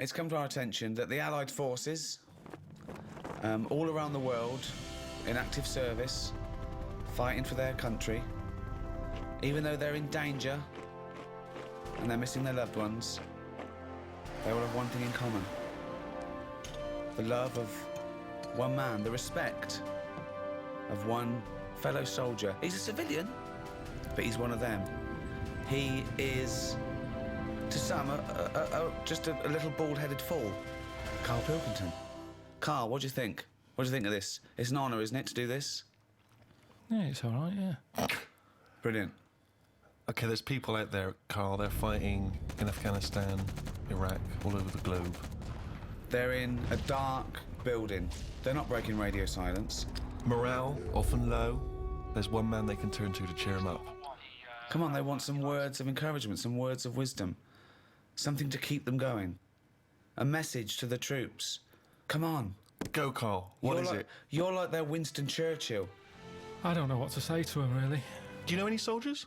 it's come to our attention that the Allied forces, all around the world, in active service, fighting for their country, even though they're in danger and they're missing their loved ones, they all have one thing in common. The love of one man, the respect of one fellow soldier. He's a civilian, but he's one of them. He is, to some, just a little bald-headed fool. Carl Pilkington. Carl, what do you think? What do you think of this? It's an honour, isn't it, to do this? Yeah, it's all right, yeah. Brilliant. Okay, there's people out there, Carl, they're fighting in Afghanistan, Iraq, all over the globe. They're in a dark building. They're not breaking radio silence. Morale, often low. There's one man they can turn to cheer them up. Come on, they want some words of encouragement, some words of wisdom. Something to keep them going. A message to the troops. Come on. Go, Carl. What is it? You're like their Winston Churchill. I don't know what to say to him, really. Do you know any soldiers?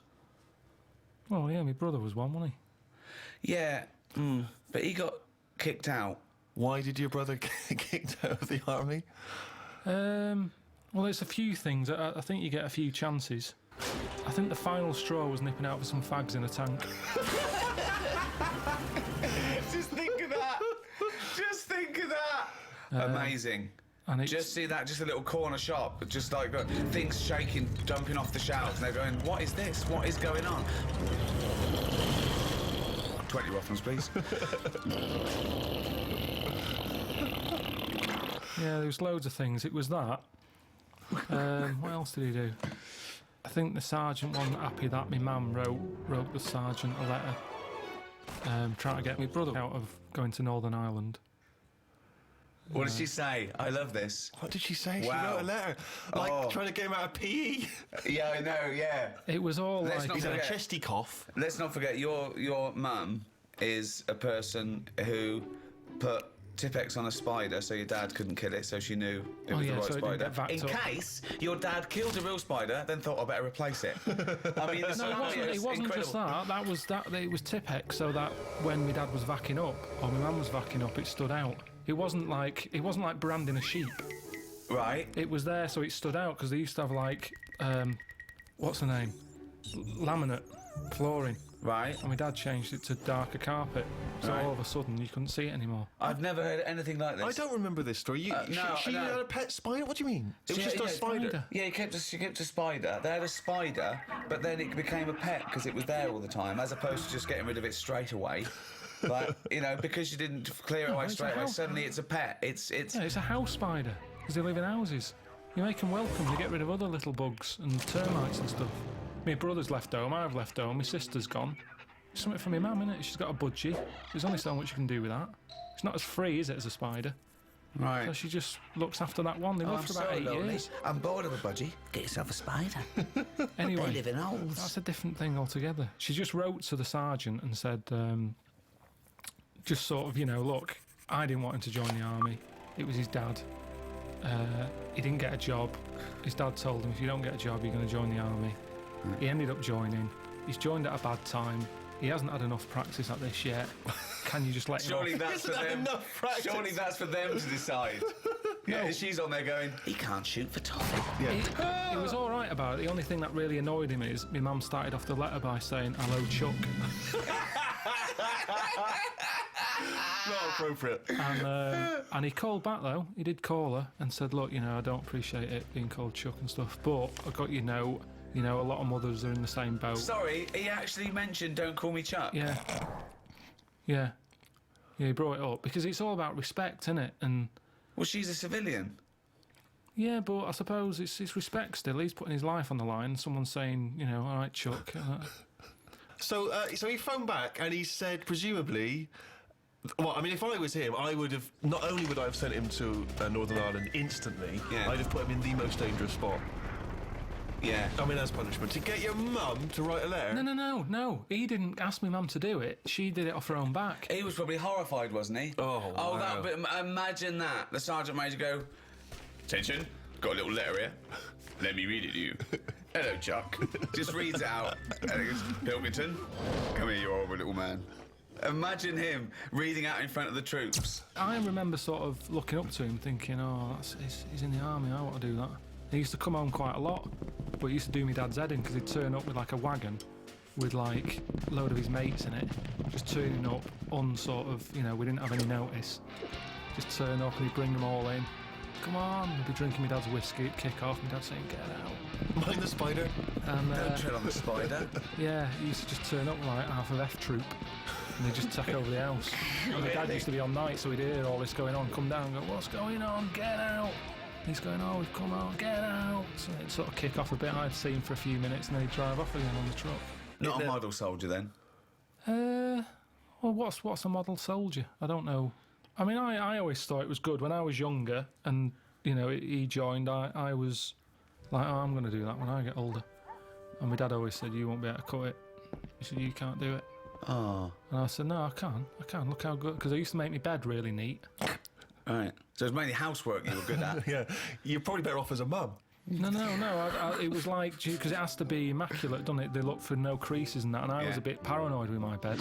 Well, yeah, my brother was one, wasn't he? Yeah, but he got kicked out. Why did your brother get kicked out of the army? Well, there's a few things. I think you get a few chances. I think the final straw was nipping out for some fags in a tank. Just think of that. Just think of that. Amazing. And it's, Just see that, just a little corner shop, just like things shaking, jumping off the shelves, and they're going, what is this? What is going on? 20 Ruffles, please. yeah, there was loads of things. It was that. What else did he do? I think the sergeant wasn't happy that my mum wrote the sergeant a letter trying to get my brother out of going to Northern Ireland. What did she say? I love this. What did she say? Wow. She wrote a letter. Like, trying to get him out of PE. Yeah, I know, yeah. It was all Let's like... not He's had a forget- chesty cough. Let's not forget, your mum is a person who put Tipp-Ex on a spider so your dad couldn't kill it, so she knew it was the right so it didn't spider. get vaxed In up. case your dad killed a real spider, then thought I better replace it. I mean, the No, it wasn't just that. It was Tipp-Ex, so that when my dad was vacking up, or my mum was vacking up, it stood out. It wasn't like branding a sheep. Right. It was there, so it stood out, because they used to have, like, what's the name? Laminate flooring. Right. And my dad changed it to darker carpet. So Right. all of a sudden, you couldn't see it anymore. I've never heard anything like this. I don't remember this story. She no. had a pet spider? What do you mean? It was just a spider. spider. Yeah, she kept a spider. They had a spider, but then it became a pet because it was there all the time, as opposed to just getting rid of it straight away. Like, because you didn't clear it away it's a straight away, house. suddenly it's a pet. It's Yeah, it's a house spider, because they live in houses. You make them welcome, you get rid of other little bugs and termites and stuff. My brother's left home, I've left home, my sister's gone. It's something for my mum, innit? She's got a budgie. There's only so much you can do with that. It's not as free, is it, as a spider? right. So she just looks after that one. They lived for about 8 years. I'm bored of a budgie. Get yourself a spider. Anyway, They live in holes. that's a different thing altogether. She just wrote to the sergeant and said, just sort of, look, I didn't want him to join the army. It was his dad. He didn't get a job. His dad told him, if you don't get a job, you're going to join the army. He ended up joining. He's joined at a bad time. He hasn't had enough practice at this yet. Can you just let him Surely off? that's for Isn't that them. enough practice? Surely that's for them to decide. Yeah, she's on there going, he can't shoot for toffee. He was all right about it. The only thing that really annoyed him is my mum started off the letter by saying, hello, Chuck. Not appropriate. And he called back, though. He did call her and said, look, I don't appreciate it being called Chuck and stuff, but I got your note. A lot of mothers are in the same boat. Sorry, he actually mentioned don't call me Chuck. Yeah, he brought it up because it's all about respect, isn't it? And Well, she's a civilian. yeah, but I suppose it's respect still. He's putting his life on the line. Someone's saying, all right, Chuck. So he phoned back and he said, presumably... Well, I mean, if I was him, I would have... Not only would I have sent him to Northern Ireland instantly, Yeah. I'd have put him in the most dangerous spot. Yeah. I mean, as punishment. To get your mum to write a letter? No. He didn't ask my mum to do it. She did it off her own back. He was probably horrified, wasn't he? Oh, wow. But imagine that. The sergeant major go, attention, got a little letter here. Let me read it to you. Hello, Chuck. Just reads it out. And he goes, Pilkington, come here, you horrible little man. Imagine him reading out in front of the troops. I remember sort of looking up to him thinking, oh, he's in the army, I want to do that. He used to come home quite a lot, but he used to do my dad's head in because he'd turn up with like a wagon with like a load of his mates in it, just turning up on sort of, you know, we didn't have any notice. Just turn up and he'd bring them all in. Come on, he'd be drinking my dad's whiskey, it'd kick off, my dad saying, get out. Mind the spider. And, Don't tread on the spider. yeah, he used to just turn up with like half of F Troop and they'd just take over the house. And my dad used to be on night, so we'd hear all this going on, come down and go, what's going on, get out. And he's going, oh, we've come out, get out. So it'd sort of kick off a bit, I'd see him for a few minutes and then he'd drive off again on the truck. Not a model soldier then? Well, what's a model soldier? I don't know. I mean, I always thought it was good when I was younger, and you know he joined. I was like, oh, I'm going to do that when I get older. And my dad always said, you won't be able to cut it. He said, you can't do it. Oh. And I said, no, I can. Look how good. Because I used to make my bed really neat. Right. So it was mainly housework you were good at. Yeah, you're probably better off as a mum. No. It was like, because it has to be immaculate, doesn't it? They look for no creases and that, and I was Yeah. a bit paranoid with my bed,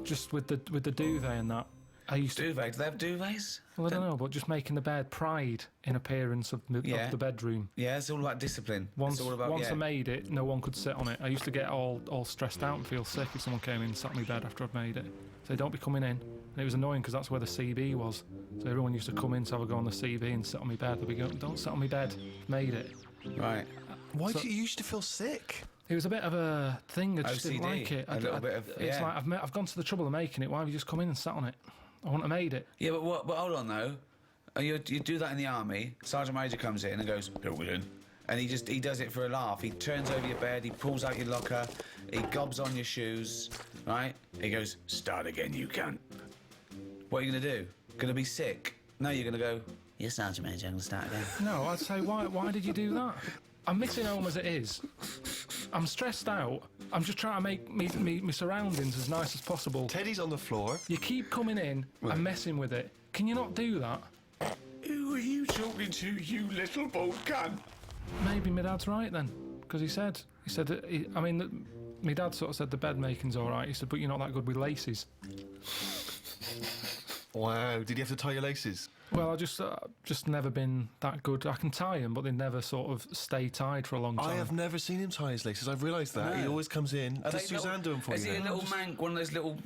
just with the duvet and that. I used to. Duvet? Do they have duvets? Well, I don't know, but just making the bed pride in appearance of the bedroom. Yeah, it's all like discipline. Once it's all about, I made it, no one could sit on it. I used to get all stressed out and feel sick if someone came in and sat on my bed after I'd made it. So don't be coming in. And it was annoying because that's where the CB was. So everyone used to come in to have a go on the CB and sit on my bed. They'd be going, don't sit on my bed. Made it. Right. Why do you used to feel sick? It was a bit of a thing. I just didn't OCD, like it. a little bit of, It's yeah. like I've gone to the trouble of making it. Why have you just come in and sat on it? I wouldn't have made it. Yeah, but hold on though. You do that in the army. Sergeant Major comes in and goes, "Who we in?" And he does it for a laugh. He turns over your bed. He pulls out your locker. He gobs on your shoes. Right? He goes, "Start again, you cunt." What are you gonna do? Gonna be sick? No, you're gonna go. Yes, Sergeant Major. I'm gonna start again. No, I'd say, why did you do that? I'm missing home as it is. I'm stressed out. I'm just trying to make me surroundings as nice as possible. Teddy's on the floor. You keep coming in and messing with it. Can you not do that? Who are you talking to, you little bald cunt? Maybe my dad's right then, because he said that my dad sort of said the bed making's all right. He said, but you're not that good with laces. Wow, did you have to tie your laces? Well, I just never been that good. I can tie them, but they never sort of stay tied for a long time. I have never seen him tie his laces. I've realised that. No. He always comes in. Are Does they Suzanne do them for Is you? he a little mank, one of those little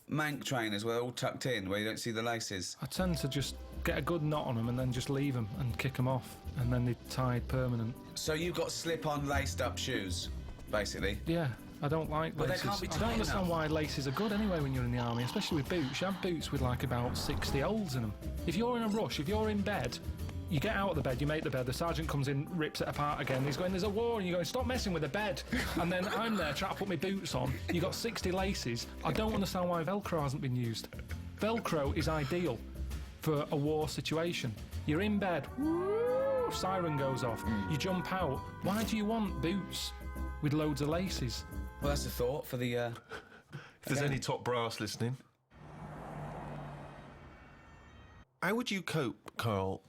mank trainers where they're all tucked in, where you don't see the laces? I tend to just get a good knot on them and then just leave them and kick them off, and then they're tied permanent. So you've got slip-on, laced-up shoes, basically. Yeah, I don't like But they laces. can't be I don't tight understand enough. why laces are good anyway when you're in the army, especially with boots. You have boots with like about 60 holes in them. If you're in a rush, if you're in bed, you get out of the bed, you make the bed, the sergeant comes in, rips it apart again, he's going, there's a war, and you're going, stop messing with the bed. And then I'm there trying to put my boots on, you got 60 laces. I don't understand why Velcro hasn't been used. Velcro is ideal for a war situation. You're in bed, woo, siren goes off, you jump out. Why do you want boots with loads of laces? Well, that's a thought for the... If there's Okay. any top brass listening. How would you cope, Carl,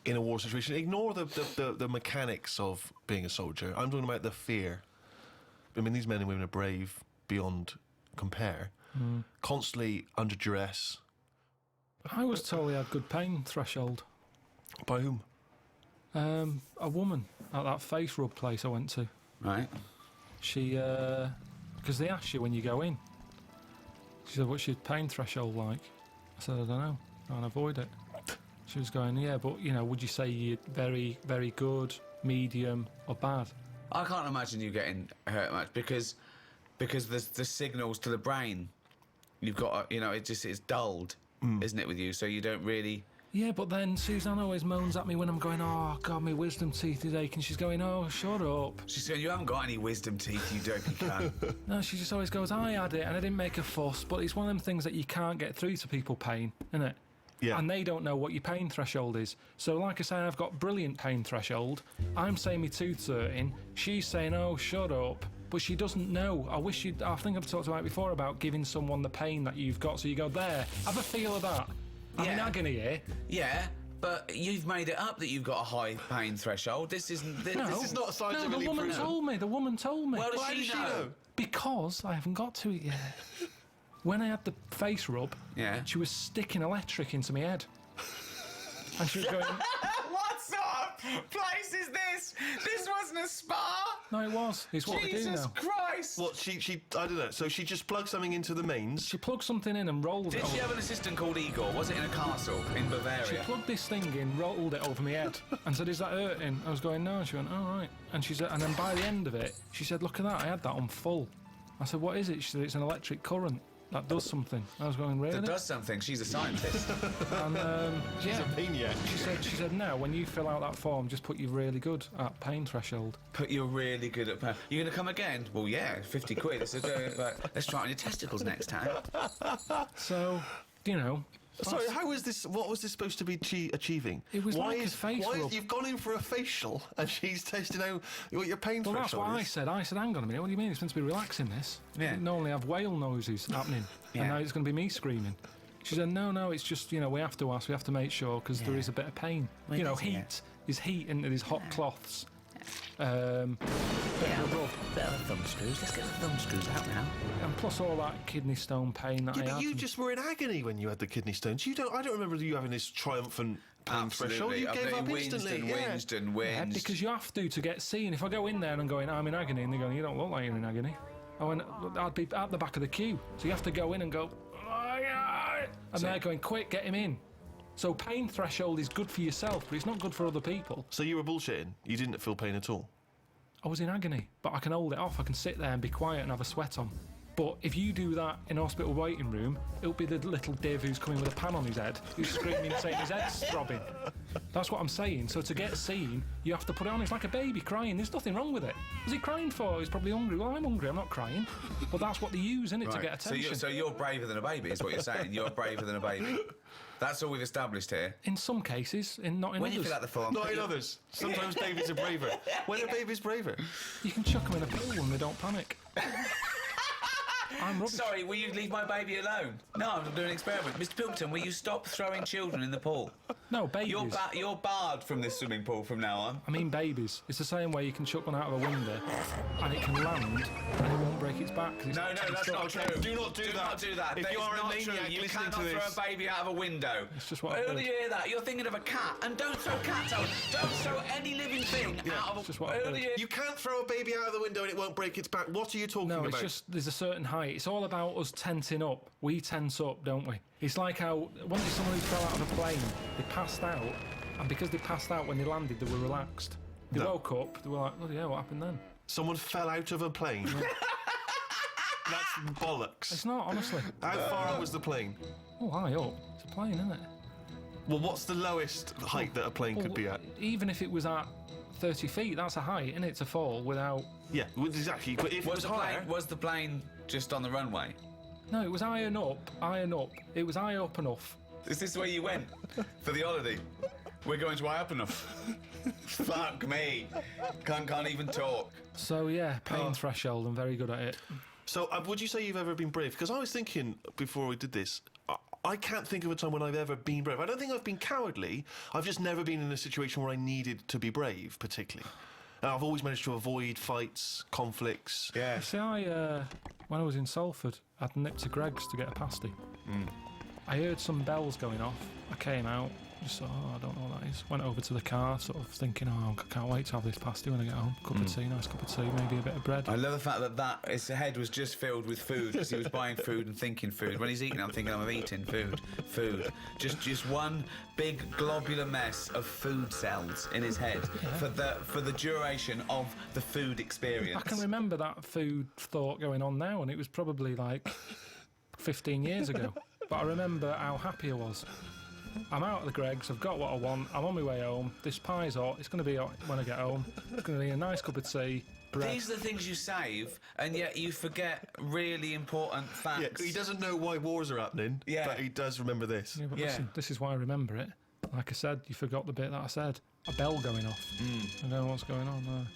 in a war situation? Ignore the mechanics of being a soldier. I'm talking about the fear. I mean, these men and women are brave beyond compare. Constantly under duress. I was told he had good pain threshold. By whom? A woman at that face rub place I went to. Right. She, because they ask you when you go in. She said, what's your pain threshold like? I said, I don't know. I'll avoid it. She was going, yeah, but, you know, would you say you're very, very good, medium, or bad? I can't imagine you getting hurt much because the signals to the brain, you've got, you know, it's dulled, isn't it, with you? So you don't really... Yeah, but then Suzanne always moans at me when I'm going, oh, God, my wisdom teeth is aching. She's going, oh, shut up. She's saying, you haven't got any wisdom teeth, you dopey cunt. No, she just always goes, I had it, and I didn't make a fuss, but it's one of them things that you can't get through to people pain, isn't it? Yeah. And they don't know what your pain threshold is. So, like I say, I've got brilliant pain threshold. I'm saying my tooth's hurting. She's saying, oh, shut up. But she doesn't know. I think I've talked about it before about giving someone the pain that you've got. So you go, there, have a feel of that. I'm in Yeah. agony here. Yeah, but you've made it up that you've got a high pain threshold. This isn't... This is not scientifically the woman proven. told me. The woman told me. Well, does Why she does she know? know? Because I haven't got to it yet. When I had the face rub, Yeah. she was sticking electric into my head. And she was going, What sort of place is this? This wasn't a spa. no, it was. It's what we do Jesus now. Christ. What, she I don't know, so she just plugged something into the mains? She plugged something in and rolled Did it she over. have an assistant called Igor? Was it in a castle in She Bavaria? plugged this thing in, rolled it over my head, and said, "Is that hurting?" I was going, "No." She went, "All right." And she said, and then by the end of it, she said, "Look at that, I had that on full." I said, "What is it?" She said, "It's an electric current that does something." I was going, "Really?" That does something. She's a scientist. And She's a maniac. She said, "No, when you fill out that form, just put you're really good at pain threshold." But you're really good at... You're going to come again? Well, yeah, 50 quid. Let's try it on your testicles next time. So, you know. Sorry, how was this? What was this supposed to be achieving? It was like a face rub. You've gone in for a facial and she's testing out what your pain Well, that's threshold what I is? said. I said, "Hang on a minute, what do you mean? It's meant to be relaxing, this. Yeah. You normally have whale noises happening, Yeah. and now it's going to be me screaming." She said, no, it's just, you know, we have to ask, we have to make sure, because there is a bit of pain. Well, you know, it is, yeah. heat. There's heat into these hot cloths. Bit of a rub. Bit of thumb screws. Let's get the thumb screws out now. And plus all that kidney stone pain that Yeah, I but had. you just were in agony when you had the kidney stones. I don't remember you having this triumphant pain threshold. You gave up instantly. Whinged and Yeah, whinged. because you have to get seen. If I go in there and I'm going, "I'm in agony," and they're going, "You don't look like you're in agony," I went, I'd be at the back of the queue. So you have to go in and go, "Oh my God," and they're going, "Quick, get him in." So pain threshold is good for yourself, but it's not good for other people. So you were bullshitting. You didn't feel pain at all. I was in agony, but I can hold it off. I can sit there and be quiet and have a sweat on. But if you do that in a hospital waiting room, it'll be the little div who's coming with a pan on his head, who's screaming saying his head's throbbing. That's what I'm saying. So to get seen, you have to put it on. It's like a baby crying. There's nothing wrong with it. What's he crying for? He's probably hungry. Well, I'm hungry. I'm not crying. But that's what they use, innit, to get attention. So you're braver than a baby, is what you're saying. You're braver than a baby. That's all we've established here. In some cases, not in When you others. fill out the form, Not in others. Sometimes babies are braver. When are babies braver? You can chuck them in a pool and they don't panic. I'm rubbish. Sorry, will you leave my baby alone? No, I'm doing an experiment. Mr. Pilkington, will you stop throwing children in the pool? No, babies. You're barred from this swimming pool from now on. I mean babies. It's the same way you can chuck one out of a window and it can land and it won't break its back. 'cause it's No, that's not true. Do not do Do that. not do that. If That you is are a not maniac true. You listening cannot to throw this- a baby out of a window. It's just what I Where heard. do you hear that? You're thinking of a cat. And don't throw cats out. Don't throw any living thing out of a... just what I Where heard. do you... You can't throw a baby out of the window and it won't break its back. What are you talking No, about? it's just there's a certain height. It's all about us tensing up. We tense up, don't we? It's like how once someone who fell out of a plane, they passed out, and because they passed out when they landed, they were relaxed. They No. woke up, they were like, "Oh yeah, what happened then?" Someone fell out of a plane. That's bollocks. It's not, honestly. How far was the plane? Oh, high up. It's a plane, isn't it? Well, what's the lowest height that a plane could be at? Even if it was at 30 feet, that's a height, isn't it, to fall without... Yeah, well, exactly. But if it was higher, Was the plane just on the runway? No, it was iron up. It was high up enough. Is this where you went for the holiday? We're going to up enough. Fuck me. Can't even talk. So yeah, pain threshold. I'm very good at it. So, would you say you've ever been brave? Because I was thinking before we did this, I can't think of a time when I've ever been brave. I don't think I've been cowardly. I've just never been in a situation where I needed to be brave, particularly. And I've always managed to avoid fights, conflicts. Yeah. See, when I was in Salford, I'd nipped to Greg's to get a pasty. I heard some bells going off. I came out, just thought, I don't know what that is. Went over to the car, sort of thinking, I can't wait to have this pasty when I get home. Cup of tea, nice cup of tea, maybe a bit of bread. I love the fact that his head was just filled with food because he was buying food and thinking food. When he's eating, I'm thinking I'm eating food. Just one big globular mess of food cells in his head for the duration of the food experience. I can remember that food thought going on now, and it was probably like 15 years ago. But I remember how happy I was. I'm out at the Greg's, I've got what I want, I'm on my way home, this pie's hot, it's going to be hot when I get home, it's going to be a nice cup of tea, bread. These are the things you save, and yet you forget really important facts. Yeah, he doesn't know why wars are happening, but he does remember this. Yeah, but Yeah. listen, this is why I remember it. Like I said, you forgot the bit that I said. A bell going off. I don't know what's going on there.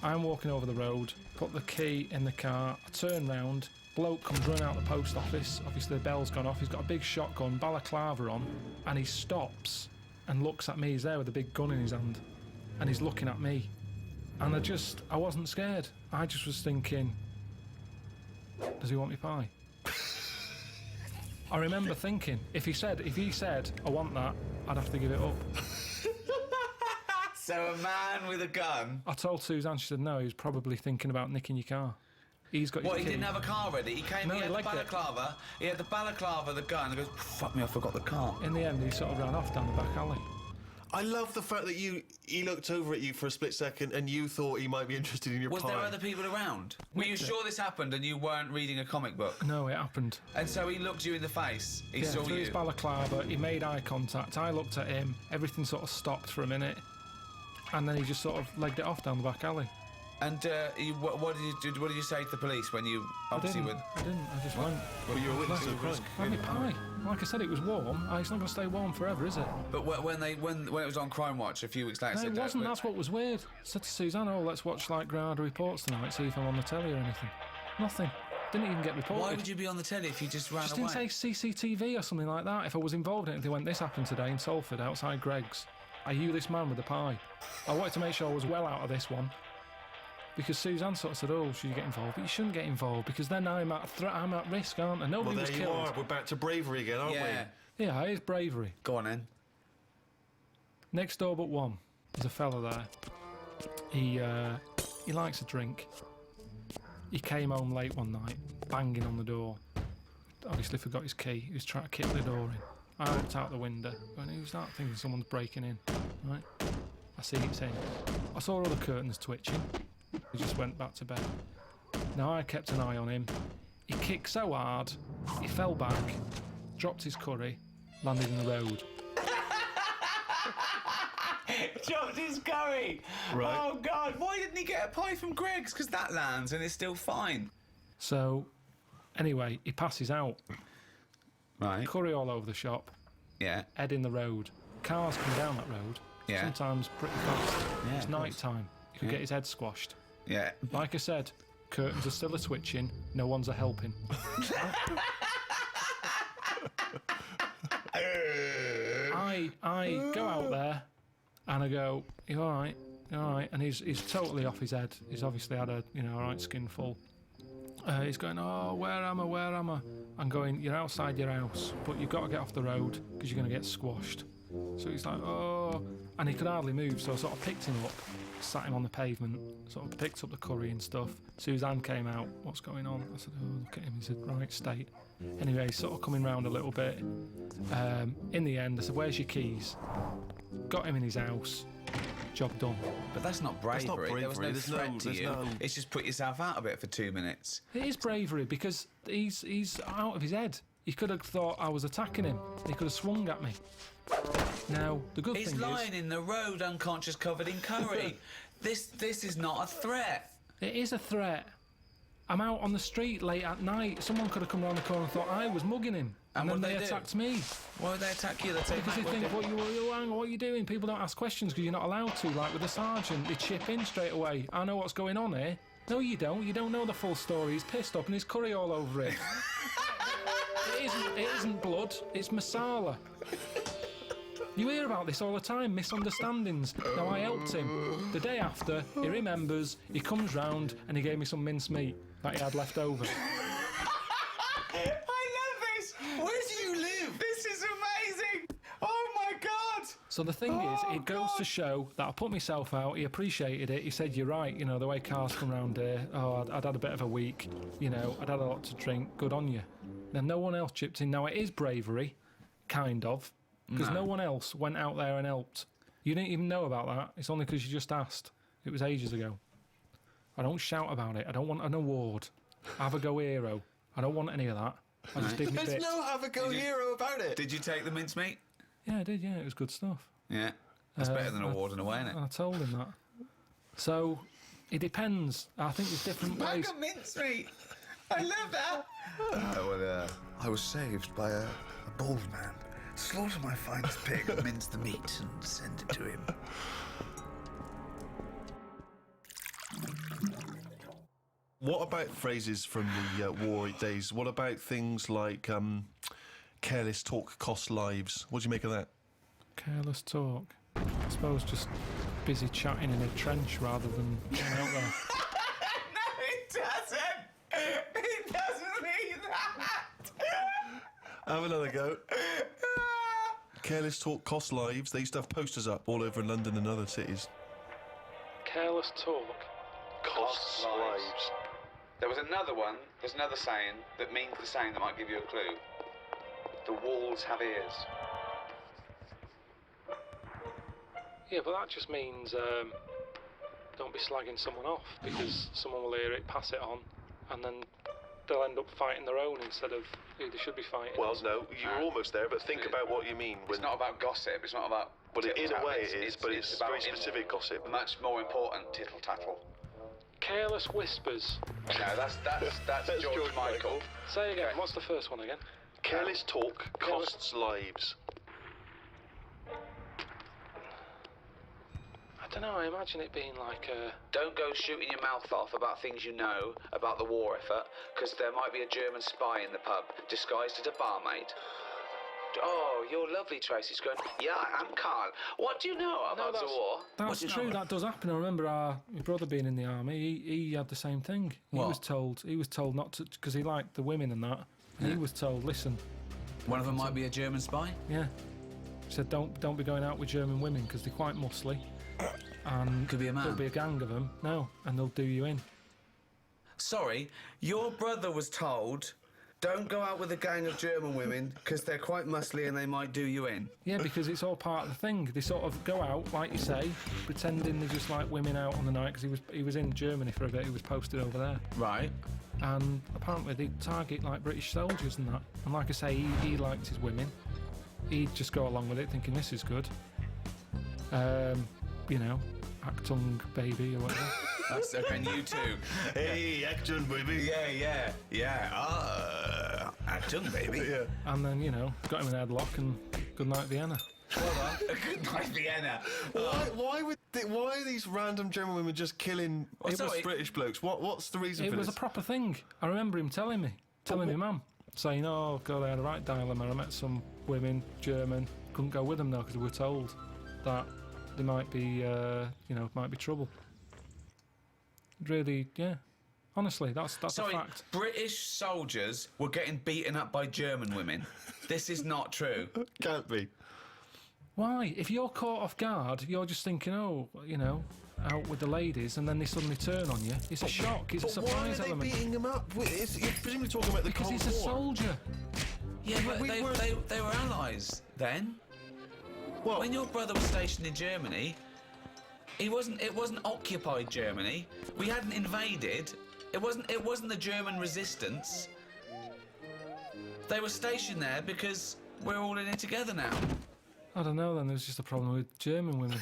I'm walking over the road, put the key in the car, I turn round, bloke comes running out the post office, obviously the bell's gone off, he's got a big shotgun, balaclava on, and he stops and looks at me. He's there with a big gun in his hand, and he's looking at me. And I wasn't scared. I just was thinking, does he want me pie? I remember thinking, if he said, I want that, I'd have to give it up. So a man with a gun. I told Suzanne, she said, no, he was probably thinking about nicking your car. He's got your What, he key. didn't have a car ready? He came, No, he he had the legged it. balaclava, the gun, and goes, fuck me, I forgot the car. In the end, he sort of ran off down the back alley. I love the fact that he looked over at you for a split second and you thought he might be interested in your Was pie. there other people around? Were you sure this happened and you weren't reading a comic book? No, it happened. And so he looked you in the face. He saw through you. his balaclava, he made eye contact. I looked at him. Everything sort of stopped for a minute. And then he just sort of legged it off down the back alley. And what did you do? What did you say to the police when you obviously I were? didn't. I just went. Well, you were a witness to the crime. Have me pie. Like I said, it was warm. It's not going to stay warm forever, is it? But when it was on Crime Watch a few weeks later, No, it wasn't. That's what was weird. I said to Suzanne, let's watch like Granada reports tonight, see if I'm on the telly or anything. Nothing. Didn't even get reported. Why would you be on the telly if you just ran Just away? didn't say CCTV or something like that. If I was involved in it, they went, this happened today in Salford outside Greg's. Are you this man with the pie? I wanted to make sure I was well out of this one. Because Suzanne sort of said, should you get involved? But you shouldn't get involved because then I'm at risk, aren't I? Nobody Well, was there you killed. are. We're back to bravery again, aren't Yeah. Yeah, it is bravery. Go on then. Next door but one, there's a fella there. He likes a drink. He came home late one night, banging on the door. Obviously forgot his key. He was trying to kick the door in. I looked out the window, and who's that? Thinking someone's breaking in. Right? I see it's in. I saw all the curtains twitching. He just went back to bed. Now I kept an eye on him. He kicked so hard, he fell back, dropped his curry, landed in the road. Dropped his curry. Right. Oh God! Why didn't he get a pie from Greg's? Because that lands and it's still fine. So, anyway, he passes out. Right. Curry all over the shop, Yeah. head in the road. Cars come down that road, Yeah. sometimes pretty fast. Yeah, It's of night course. time. He could Yeah. get his head squashed. Yeah. Like I said, curtains are still a-twitching, no one's a-helping. I go out there and I go, you all right? You all right? And he's totally off his head. He's obviously had a right skinful. He's going, where am I? I'm going, you're outside your house, but you've got to get off the road because you're going to get squashed. So he's like, and he could hardly move, so I sort of picked him up, sat him on the pavement, sort of picked up the curry and stuff. Suzanne came out, what's going on? I said, look at him, he's in right state. Anyway, he's sort of coming round a little bit. In the end, I said, where's your keys? Got him in his house, job done. But that's not bravery. That's not There was bravery. no There's threat no- to there's you. no- It's just put yourself out of it for 2 minutes. It is bravery because he's out of his head. He could have thought I was attacking him. He could have swung at me. Now, the good He's thing lying in the road, unconscious, covered in curry. This is not a threat. it is a threat. I'm out on the street late at night. Someone could have come around the corner and thought I was mugging him. And then what they did they do? attacked me. Why would they attack you? They take Because they think, hang on, what are you doing? People don't ask questions because you're not allowed to. Like with the sergeant, they chip in straight away. I know what's going on here. No, you don't. You don't know the full story. He's pissed up and his curry all over it. It isn't blood. It's masala. You hear about this all the time, misunderstandings. Now, I helped him. The day after, he remembers, he comes round and he gave me some mincemeat that he had left over. I love this. Where do you live? This is amazing. Oh my God. So the thing is, it goes to show that I put myself out, he appreciated it, he said, you're right, the way cars come round here, I'd had a bit of a week, I'd had a lot to drink, good on you. Then no one else chipped in. Now, it is bravery, kind of, because no one else went out there and helped. You didn't even know about that. It's only because you just asked. It was ages ago. I don't shout about it. I don't want an award. Have a go hero. I don't want any of that. I just did my There's bit. no have-a-go hero about it. Did you take the mincemeat? Yeah, I did, yeah. It was good stuff. Yeah. That's better than a award in a way, isn't it? And I told him that. So, it depends. I think there's different ways. Bag of mincemeat. I love that. I was saved by a bold man. Slaughter my finest pig, mince the meat, and send it to him. What about phrases from the war days? What about things like careless talk costs lives? What do you make of that? Careless talk. I suppose just busy chatting in a trench rather than getting out there. No, it doesn't. It doesn't mean that. Have another go. Careless talk costs lives. They used to have posters up all over London and other cities. Careless talk. Costs lives. There was another one, there's another saying that means the same that might give you a clue. The walls have ears. Yeah, but that just means don't be slagging someone off, because someone will hear it, pass it on, and then they'll end up fighting their own instead of who they should be fighting. Well, no, you're almost there, but think about what you mean. It's not about gossip, it's not about... Well, in a way tittle-tattle. it is, but it's about very specific gossip. Much more important tittle-tattle. Careless whispers. No, that's George Michael. Say again, Okay. what's the first one again? Careless talk costs lives. I don't know, I imagine it being like a... Don't go shooting your mouth off about things you know about the war effort, because there might be a German spy in the pub, disguised as a barmaid. Oh, you're lovely, Tracy's going, yeah, I'm Carl. What do you know about the war? That's true, that does happen. I remember my brother being in the army, he had the same thing. He was told not to, because he liked the women and that, and he was told, listen... One of them might be a German spy? Yeah. He said, don't be going out with German women, because they're quite muscly. And Could be a man. there'll be a gang of them. No, and they'll do you in. Sorry, your brother was told, don't go out with a gang of German women, because they're quite muscly and they might do you in. Yeah, because it's all part of the thing. They sort of go out, like you say, pretending they're just like women out on the night, because he was in Germany for a bit. He was posted over there, Right. and apparently they target like British soldiers and that. And like I say, he liked his women. He'd just go along with it, thinking this is good. You know, Actung baby or whatever. That's okay, and you too. Hey, action, baby. Yeah. Acton, baby. Yeah. And then, you know, got him in a headlock and good night Vienna. Well done. Good night, Vienna. Why are these random German women just killing British blokes? What's the reason for It was this? a proper thing. I remember him telling me mum, saying, oh God, I had a right dilemma. I met some women, German, couldn't go with them though because we were told that there might be, might be trouble. Really, yeah. Honestly, that's a fact. British soldiers were getting beaten up by German women. This is not true. Can't be. Why? If you're caught off guard, you're just thinking, oh, you know, out with the ladies, and then they suddenly turn on you. It's a shock. It's a surprise why are element. they beating them up? You're presumably talking about the Because Cold he's a War. soldier. Yeah, but they were allies then. Well, When your brother was stationed in Germany, it wasn't occupied Germany. We hadn't invaded. It wasn't the German resistance. They were stationed there because we're all in it together now. I don't know then, there was just a problem with German women.